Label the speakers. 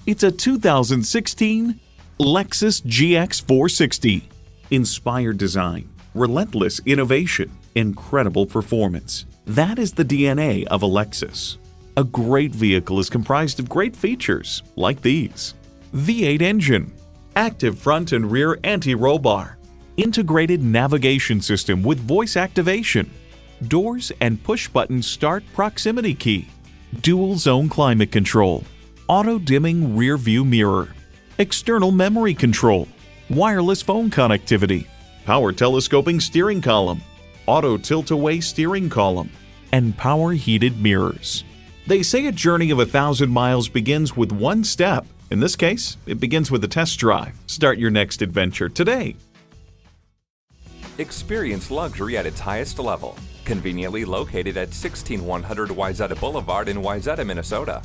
Speaker 1: It's a 2016 Lexus GX 460. Inspired design, relentless innovation, incredible performance. That is the DNA of a Lexus. A great vehicle is comprised of great features like these: V8 engine, active front and rear anti-roll bar, integrated navigation system with voice activation, doors and push-button start proximity key, dual zone climate control, auto-dimming rear view mirror, external memory control, wireless phone connectivity, power telescoping steering column, auto tilt-away steering column, and power heated mirrors. They say a journey of 1,000 miles begins with one step. In this case, it begins with a test drive. Start your next adventure today.
Speaker 2: Experience luxury at its highest level. Conveniently located at 16100 Wayzata Boulevard in Wayzata, Minnesota.